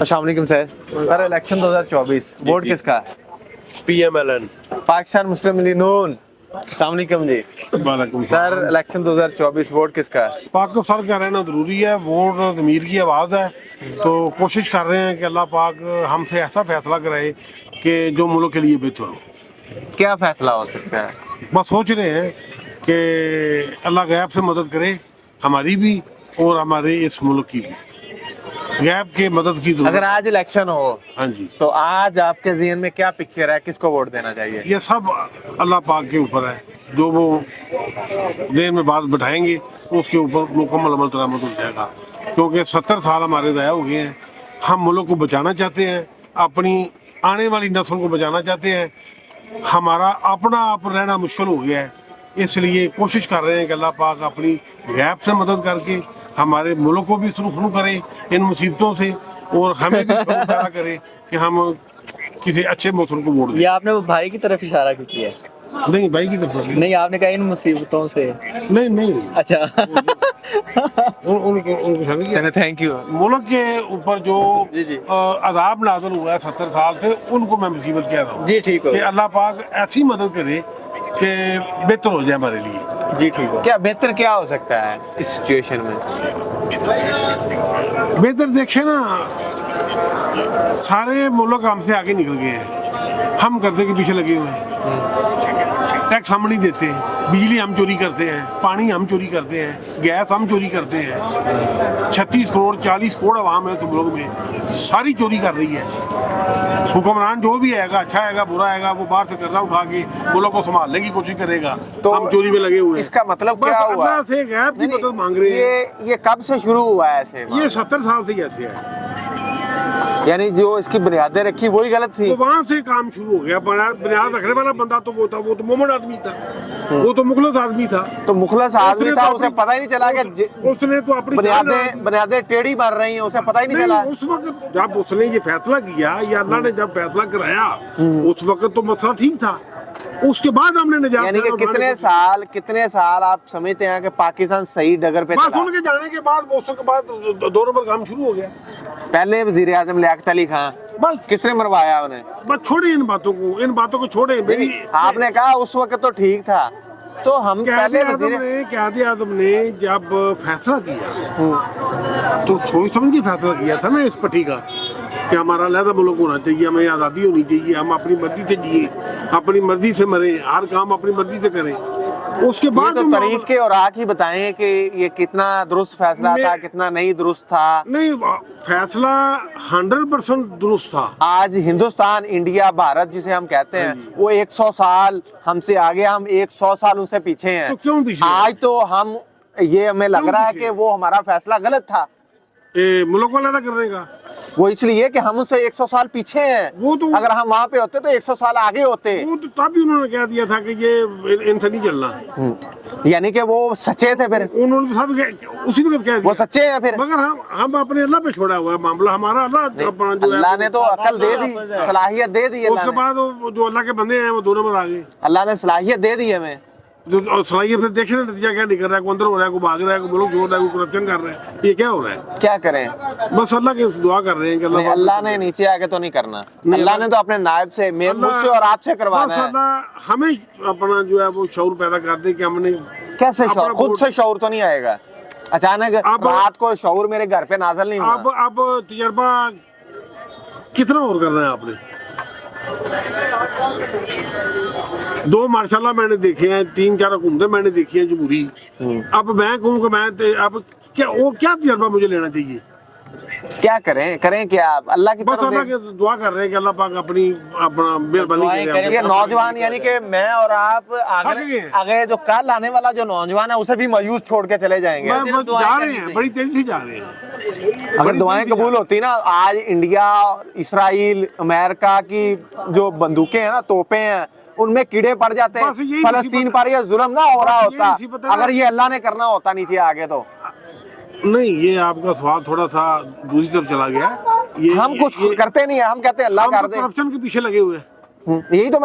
अस्सलाम वालेकुम sir. Sir election 2024 vote किसका? PMLN। पाकिस्तान मुस्लिम लीग नून। अस्सलाम वालेकुम जी। वालेकुम सर इलेक्शन 2024 वोट किसका? पाक को फर्क कर रहना ज़रूरी है। वोट ज़मीर की आवाज़ है, तो कोशिश कर रहे हैं कि अल्लाह पाक हमसे ऐसा फैसला कराए कि जो मुल्क के लिए बेहतर हो। क्या फैसला हो सकता है? बस सोच रहे हैं कि अल्लाह गैब से मदद करे, हमारी भी और हमारे इस मुल्क की भी। गैब के मदद की अगर ज़रूरत। आज इलेक्शन हो हाँ जी, तो आज आपके ज़हन में क्या पिक्चर है, किसको वोट देना चाहिए? ये सब अल्लाह पाक के ऊपर है। जो वो देर में बात बैठाएंगे उसके ऊपर मुकम्मल अमल दरामद हो जाएगा, क्योंकि 70 साल हमारे ज़ाया हो गए हैं। हम मुल्क को बचाना चाहते हैं, अपनी आने वाली नस्ल को बचाना चाहते हैं। हमारा अपना आप रहना मुश्किल हो गया है, इसलिए कोशिश कर रहे हैं कि अल्लाह पाक अपनी गैब से मदद करके हमारे मुल्क को भी सुरखरू करे इन मुसीबतों से, और हमें भी शौक पैदा करे कि हम किसी अच्छे मौसम को वोट दें। ये आपने वो भाई की तरफ इशारा क्यों किया है? नहीं भाई की तरफ नहीं, आपने कहा इन मुसीबतों से। नहीं अच्छा। उनको समझ गया। चलिए थैंक यू। मुल्क के ऊपर जो जी, जी। अजाब नाज़िल हुआ है 70 साल से, उनको मैं मुसीबत कह रहा हूँ जी ठीक हो कि अल्लाह पाक ऐसी मदद करे कि बेहतर हो जाए हमारे लिए। जी ठीक हो। क्या बेहतर क्या हो सकता है इस सिचुएशन में? बेहतर देखे ना, सारे मुल्क हमसे आगे निकल गए हैं, हम कर्जे के पीछे लगे हुए हैं। टैक्स हम नहीं देते, बिजली हम चोरी करते हैं, पानी हम चोरी करते हैं, गैस हम चोरी करते हैं। 36 करोड़ 40 करोड़ आवाम है इस मुल्क में, सारी चोरी कर रही है। हुक्मरान जो भी आएगा, अच्छा आएगा बुरा आएगा, वो बाहर से कर्जा उठा के मुल्क को संभालने की कोशिश करेगा। तो हम चोरी में लगे हुए हैं। इसका मतलब बस क्या हुआ? अल्लाह से गैब की मदद मांग रहे हैं। ये कब से शुरू हुआ है ऐसे? ये 70 साल से ही ऐसे है। यानी जो इसकी बुनियादें रखी वही गलत थी। तो वहाँ से काम शुरू हो गया। बुनियाद रखने वाला बंदा तो वो था, वो तो मोमन आदमी था, वो तो मुखलस आदमी था। तो मुखलस आदमी उसने था, तो उसे अपनी- पता ही नहीं चला कि उसने तो अपनी बुनियादें टेढ़ी मार रही हैं, उसे पता ही नहीं चला। उस वक्त जब उसने ये फैसला किया, या अल्लाह ने जब फैसला कराया, उस वक्त तो मसला ठीक था। उसके बाद हमने निजात यानी कि कितने साल आप समझते हैं कि पाकिस्तान सही डगर पे बस चला? उनके जाने के बाद, उसके बाद 2 नंबर काम शुरू हो गया। पहले वजीर आजम लियाकत अली खान, बस किसने मरवाया उन्हें? बस छोड़े इन बातों को छोड़े। मेरी आपने कहा उस वक्त तो ठीक था, तो हम पहले क़यादे आज़म ने जब फैसला किया तो सोच समझ के फैसला किया था ना इस पट्टी का, कि हमारा अलहदा मुल्क होना चाहिए, हमें आज़ादी होनी चाहिए, हम अपनी मर्जी से जिए, अपनी मर्जी से मरें, हर काम अपनी मर्जी से करें। उसके बाद तो तरीके और आग ही बताएं कि ये कितना दुरुस्त फैसला था, कितना नहीं दुरुस्त था। नहीं, फैसला 100% दुरुस्त था। आज हिंदुस्तान, इंडिया, भारत जिसे हम कहते हैं, वो 100 साल हमसे आगे, हम 100 साल उनसे पीछे हैं। तो क्यों पीछे? आज तो हम, ये हमें लग रहा है कि वो हमारा फैसला गलत था। मुल्क को अलहदा करने का वो इसलिए कि हम उससे 100 साल पीछे हैं। वो तो अगर हम वहाँ पे होते तो 100 साल आगे होते। वो तो तब भी उन्होंने कह दिया था कि ये इनसे नहीं चलना। यानी कि वो सच्चे थे फिर, उन्होंने सब उसी वक्त कह वो दिया। सच्चे हैं फिर। मगर हम अपने अल्लाह पे छोड़ा हुआ है मामला, हमारा अल्लाह अपना जो है। अल्लाह ने तो अकल दे दी, सलाहियत दे दी। उसके बाद जो अल्लाह के बंदे हैं वो 2 नंबर आ गए। अल्लाह ने सलाहियत दे दी हमें। जो सलाहियत फिर देखे ना नतीजा क्या निकल रहा है, को अंदर हो रहा है, को भाग रहा है, को मुल्क छोड़ रहा है, को करप्शन कर रहा है, ये क्या हो रहा है? क्या करें? बस अल्लाह के दुआ कर रहे हैं कि नहीं, अल्लाह ने नीचे आके तो नहीं करना। अल्लाह ने तो अपने नायब से, मुझसे और आपसे करवाना है। अल्लाह हमें अपना जो है वो शऊर पैदा कर दे कि हमने कैसे शऊर? अपना खुद से शऊर तो नहीं आएगा अचानक रात को शऊर मेरे घर पे नाज़िल नहीं हुआ। अब तजर्बा कितना और करना है आपने? 2 माशाल्लाह मैंने देखे हैं, 3-4 हुकूमतें मैंने देखी हैं जमहूरी। अब मैं कहूँ कि मैं अब क्या और क्या तजर्बा मुझे लेना चाहिए? क्या करें क्या? अल्लाह की बस तरफ अल्लाह के दुआ कर रहे हैं कि अल्लाह पाक अपना मेहरबानी करे। ये नौजवान, यानी कि मैं और आप आगे जो कल आने वाला जो नौजवान है उसे भी मायूस छोड़ के चले जाएंगे। जा रहे हैं, बड़ी तेजी से जा रहे हैं। अगर दुआएं कबूल होती ना, आज इंडिया, इसराइल, अमेरिका की जो बंदूकें हैं ना, तोपें हैं, उनमें कीड़े पड़ जाते हैं। फलस्तीन पर ये जुल्म ना हो रहा होता अगर ये अल्लाह ने करना होता नीचे आगे तो। नहीं, ये आपका सवाल थोड़ा सा दूसरी तरफ चला गया। हम कुछ करते नहीं है, हम कहते हैं अल्लाह कर दे। करप्शन के पीछे लगे हुए हैं। यही तो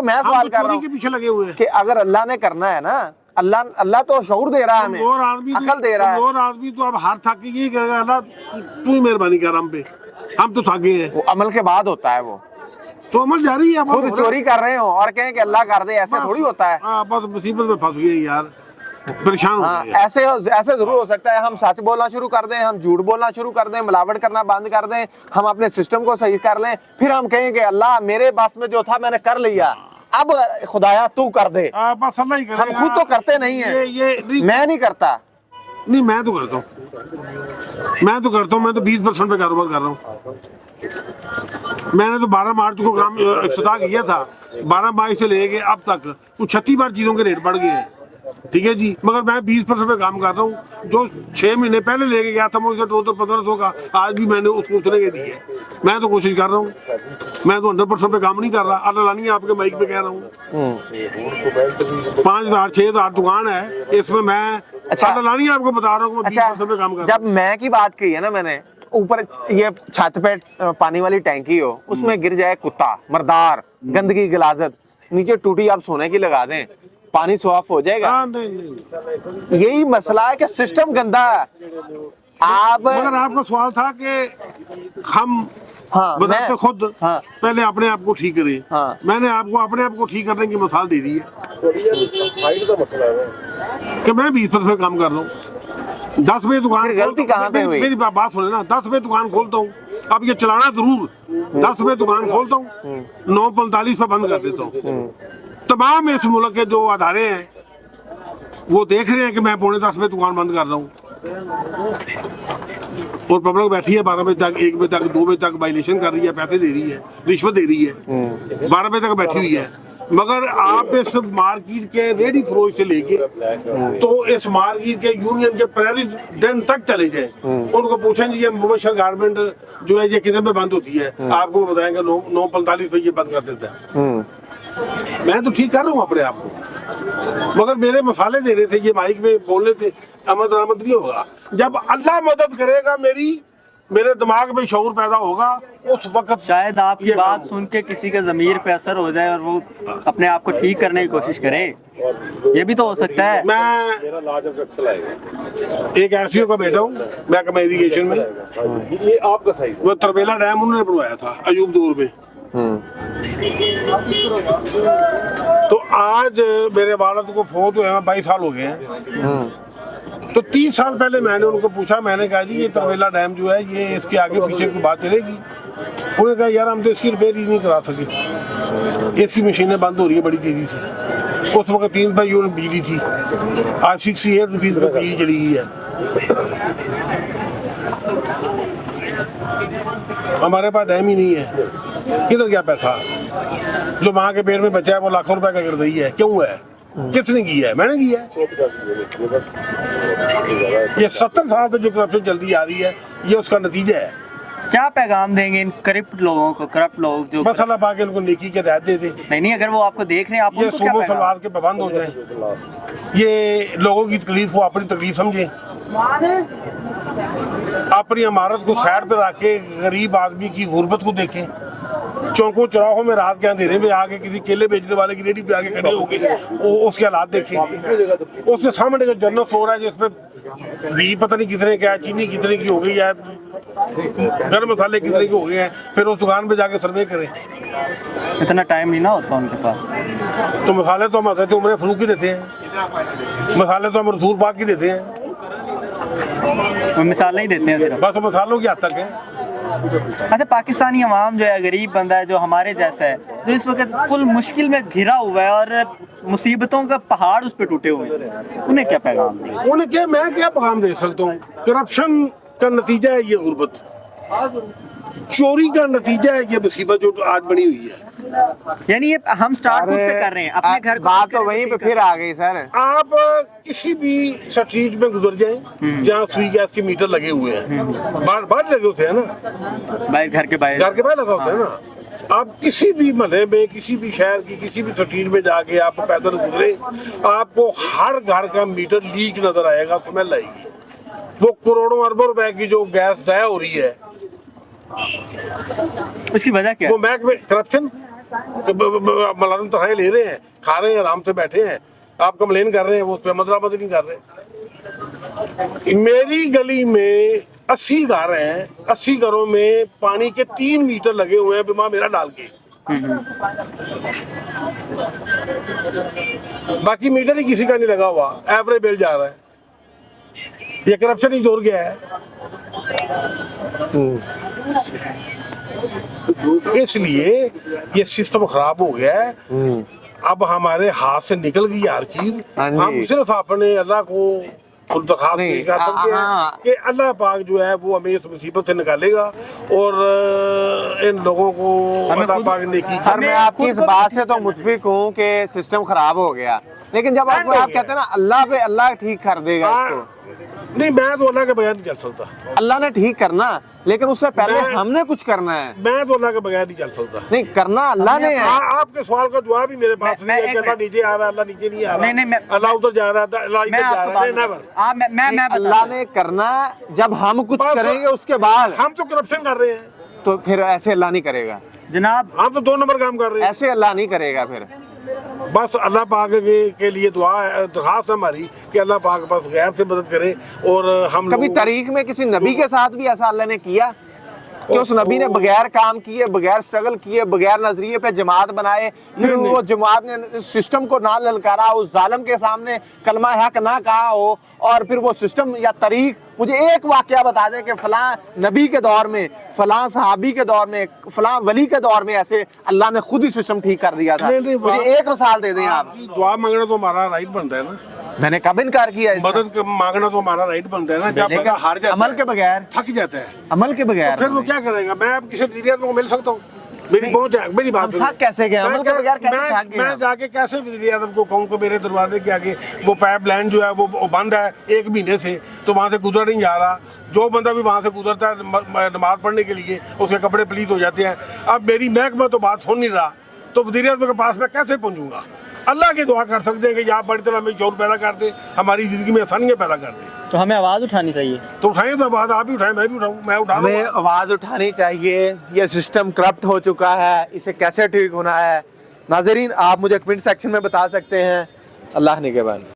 मैं सवाल कर रहा हूँ के पीछे लगे हुए हैं कि अगर अल्लाह ने करना है ना, अल्लाह तो शऊर दे रहा है हमें, अकल दे रहा है। और आदमी तो अब हार थक के यही कहेगा, अल्लाह तू ही मेहरबानी कर हम पे। हम तो थक गए हैं। वो अमल के बाद होता है वो, तो अमल जारी है, खुद चोरी कर रहे हो और कहें कि अल्लाह कर दे, ऐसे थोड़ी होता है। हाँ, बस मुसीबत में फंस गए यार, परेशान हो हाँ, गए। ऐसे ऐसे जरूर हो सकता है हम सच बोलना शुरू कर दें, हम झूठ बोलना शुरू कर दें, मिलावट करना बंद कर दें, हम अपने सिस्टम को सही कर लें, फिर हम कहें कि अल्लाह मेरे बस में जो था मैंने कर लिया, अब खुदाया तू कर दे। बस अल्लाह ही करेगा। हम खुद तो करते नहीं है, ये मैं नहीं करता। नहीं, मैं तो करता हूँ, मैं तो 20% पे कारोबार कर रहा हूँ। मैंने तो 12 मार्च को काम इफ्तिताह किया था, 12 मई से लेके अब तक कुछ 36 बार चीज़ों के रेट बढ़ गए हैं, ठीक है जी, मगर मैं 20% पे काम कर रहा हूँ। जो 6 महीने पहले लेके गया था मैं उसे टोटल 1500 का, आज भी मैंने उसको उतने के दिए। मैं तो कोशिश कर रहा हूँ, मैं तो 100% पे काम नहीं कर रहा, अल्लाह नहीं आपके माइक पे कह रहा हूँ। 5000 6000 दुकान है, इसमें मैं अल्लाह नहीं आपको बता रहा हूँ 20% पे काम कर रहा हूँ। जब मैं की बात की है ना मैंने, ऊपर ये छत पे पानी वाली टैंकी हो, उसमें गिर जाए कुत्ता मर्दार, गंदगी गिलाजत, नीचे टूटी आप सोने की लगा दें, पानी साफ हो जाएगा। हाँ, नहीं। यही मसला है कि सिस्टम गंदा है। आप मगर आपका सवाल था कि हम हाँ, बताते खुद हाँ, पहले अपने आप को ठीक करें। हाँ। मैंने आपको अपने आप को ठीक करने की मिसाल दे दी है कि मैं 20% पे काम कर रहा हूँ। 10 बजे दुकान, फिर गलती कहाँ पे हुई? मेरी बात सुने ना, 10 बजे दुकान खोलता हूँ, अब ये चलाना जरूर, 10 बजे दुकान खोलता हूँ, 9:45 पे बंद कर देता हूँ। तमाम इस मुल्क के जो अदारे हैं वो देख रहे हैं कि मैं 9:45 बजे दुकान बंद कर रहा हूँ, और पब्लिक बैठी है 12 बजे तक, 1 बजे तक, 2 बजे तक वायलेशन कर रही है, पैसे दे रही है, रिश्वत दे रही है, 12 बजे तक बैठी हुई है। मगर आप इस मार्केट के रेडी फ्रोज से लेके तो इस मार्केट के यूनियन के प्रेसिडेंट तक चले जाए, उनको पूछें जी ये मुबशर गारमेंट जो है ये कितने में बंद होती है, आपको बताएंगे 9:45 पे ये बंद कर देता है। मैं तो ठीक कर रहा हूँ अपने आप को, मगर मेरे मसाले दे रहे थे, ये माइक में बोल रहे थे, आमद दरामद नहीं होगा। जब अल्लाह मदद करेगा, मेरे दिमाग में शऊर पैदा होगा, उस वक्त शायद आपकी बात सुन के किसी के ज़मीर पे असर हो जाए और वो अपने आप को ठीक करने की कोशिश करे, ये भी तो हो सकता है। मैं एक एसईओ का बेटा हूँ, महकमा इरिगेशन में, ये आपका सही वो तरबेला डैम उन्होंने बनवाया था अयूब दौर में। तो आज मेरे वालिद को फौत हुए 22 साल हो गए हैं। तो 30 साल पहले मैंने उनको पूछा, मैंने कहा जी ये तरबेला डैम जो है ये इसके आगे पीछे की बात चलेगी? उन्होंने कहा यार हम तो इसकी रिपेयर ही नहीं करा सके, इसकी मशीनें बंद हो रही है बड़ी तेजी से। उस वक्त 3 रुपये यूनिट बिजली थी, आज 68 रुपीज़ में बिजली चली गई है। हमारे पास डैम ही नहीं है, किधर गया पैसा? जो माँ के पेट में बचा है वो लाखों रुपए का गिरदई है, क्यों है? किसने किया है? मैंने किया है। ये 70 साल से जो करप्शन जल्दी आ रही है, ये उसका नतीजा है। क्या पैगाम देंगे इन करप्ट लोगों को, करप्ट लोग जो बस अल्लाह पाक इनको नेकी के हिदायत दे दे। नहीं, अगर वो आपको देख रहे हैं, आप ये उनको क्या सूबो पैगाम? सलवार के पाबंद हो जाए, ये लोगों की तकलीफ को अपनी तकलीफ समझे, अपनी इमारत को साइड पे रख के गरीब आदमी की गुर्बत को देखें, चौकों चौराहों में रात के अंधेरे में आके किसी केले बेचने वाले की रेडी पे आके खड़े हो गए, उसके हालात देखें। उसके सामने जो जनरल स्टोर है जिसमें घी पता नहीं कितने का है, चीनी कितने की हो गई है, गरम मसाले कितने के हो गए हैं, फिर उस दुकान पे जाके सर्वे करें। इतना टाइम नहीं ना होता उनके पास। तो मसाले तो हम हज़रत उमर फारूक की देते हैं, मसाले तो हम रसूल पाक की देते हैं, वो मिसाल नहीं देते हैं सिर्फ। बस मसालों की हद तक है। अच्छा, पाकिस्तानी अवाम जो है, गरीब बंदा है जो हमारे जैसा है, जो इस वक्त फुल मुश्किल में घिरा हुआ है और मुसीबतों का पहाड़ उस पर टूटे हुए हैं, उन्हें क्या पैगाम दें? उन्हें क्या, मैं क्या पैगाम दे सकता हूँ? करप्शन का नतीजा है ये गुर्बत, चोरी का नतीजा है ये मुसीबत जो आज बनी हुई है। यानी ये हम स्टार्ट खुद से कर रहे हैं अपने घर को। बात तो वहीं पे फिर आ गई सर। आप किसी भी स्ट्रीट में गुजर जाएं जहाँ सुई गैस के मीटर लगे हुए हैं, बाहर लगे होते हैं ना, बाहर घर के बाहर लगा होता है ना। आप किसी भी महल्ले में, किसी भी शहर की किसी भी स्ट्रीट में जाके आप पैदल गुजरे, आपको हर घर का मीटर लीक नजर आएगा, स्मेल आएगी। वो करोड़ों अरबों रुपए की जो गैस ज़ाया हो रही है, उसकी वजह क्या है? वो महकमे करप्शन मुलाजिम तनख्वाहें ले रहे हैं, खा रहे हैं, आराम से बैठे हैं, आप कंप्लेन कर रहे हैं, वो उस पर मदरामद नहीं कर रहे। मेरी गली में 80 घर हैं, 80 घरों में पानी के 3 मीटर लगे हुए हैं बीमा मेरा डाल के, बाकी मीटर ही किसी का नहीं लगा हुआ, एवरेज बिल जा रहा है। ये करप्शन ही जोर गया है। इसलिए ये सिस्टम खराब हो गया है। अब हमारे हाथ से निकल गई हर चीज। हाँ जी। हम सिर्फ अपने अल्लाह को दरखास्त नहीं, पेश कर सकते हाँ। हैं कि अल्लाह पाक जो है वो हमें इस मुसीबत से निकालेगा और इन लोगों को अल्लाह पाक नेकी सर मैं आपकी इस बात से तो मुतफिक हूँ कि सिस्टम खराब हो गया, लेकिन जब आप कहते हैं ना अल्लाह पे अल्लाह ठीक कर देगा इसको, नहीं, मैं तो अल्लाह के बगैर नहीं चल सकता। अल्लाह ने ठीक करना, लेकिन उससे पहले मैं- हमने कुछ करना है। मैं तो अल्लाह के बगैर नहीं चल सकता। नहीं करना अल्लाह ने है। आपके सवाल का जवाब ही मेरे पास नहीं है कि अल्लाह नीचे आ रहा है, अल्लाह नीचे नहीं आ रहा, नहीं, अल्लाह उधर जा रहा था, अल्लाह इधर मैं जा आपको रहा है, बात नेवर। मैं अल्लाह ने करना, जब हम कुछ बस- करेंगे उसके बाद, हम तो करप्शन कर रहे हैं, तो फिर ऐसे अल्लाह नहीं करेगा, जनाब। हम तो 2 नंबर काम कर रहे हैं। ऐसे अल्लाह नहीं करेगा फिर। बस अल्लाह पाक के लिए दुआ है, दरखास्त है हमारी कि अल्लाह पाक बस गैब से मदद करे। और हम कभी लोगों- तारीख में किसी नबी के साथ भी ऐसा अल्लाह ने किया कि उस नबी ने बगैर काम किए, बगैर स्ट्रगल किए, बगैर नजरिए पे जमात बनाए, फिर नहीं, वो जमात ने सिस्टम को ना ललकारा, उस जालिम के सामने कलमा हक ना कहा हो, और फिर वो सिस्टम या तारीख, मुझे एक वाकया बता दें कि फलां नबी के दौर में, फलां सहाबी के दौर में, फलां वली के दौर में ऐसे अल्लाह ने खुद ही सिस्टम ठीक कर दिया था। नहीं, मुझे एक मिसाल दे दें आप। आपकी दुआ मांगना तो हमारा राइट बनता है ना, मैंने कब इनकार किया इसका? मदद मांगना तो हमारा राइट बनता है ना। जब लेकिन बंदा हार जाता अमल है, के बगैर, थक जाता है, अमल के बगैर फिर वो क्या करेगा? मैं अब किसी वज़ीर आज़म को मिल सकता हूँ? मेरी पहुंच है, मेरी बात हम सुनिए। थक कैसे गए? अमल के बगैर कैसे थक गए मैं हम? जाके कैसे वज़ीर आज़म को कहूँ कि मेरे दरवाजे के आगे वो पाइप लाइन जो है वो बंद है 1 महीने से, तो वहाँ से गुजर नहीं जा रहा। जो बंदा भी वहाँ से गुजरता है नमाज पढ़ने के लिए, उसके कपड़े पलीत हो जाते हैं। अब मेरी महकमा तो बात सुन नहीं रहा, तो वज़ीर आज़म के पास मैं कैसे पहुँचूंगा? अल्लाह की दुआ कर सकते हैं कि या बड़ी तरह हमें शौर पैदा कर दे, हमारी ज़िंदगी में आसानियाँ पैदा कर दे। तो हमें आवाज़ उठानी चाहिए। तो उठाएं तो बात, आप भी उठाएं, मैं भी उठाऊँ, मैं उठा हमें लूँगा। आवाज उठानी चाहिए। ये सिस्टम करप्ट हो चुका है, इसे कैसे ठीक होना है? नाज़रीन आप मुझे कमेंट सेक्शन में बता सकते हैं। अल्लाह निगहबान।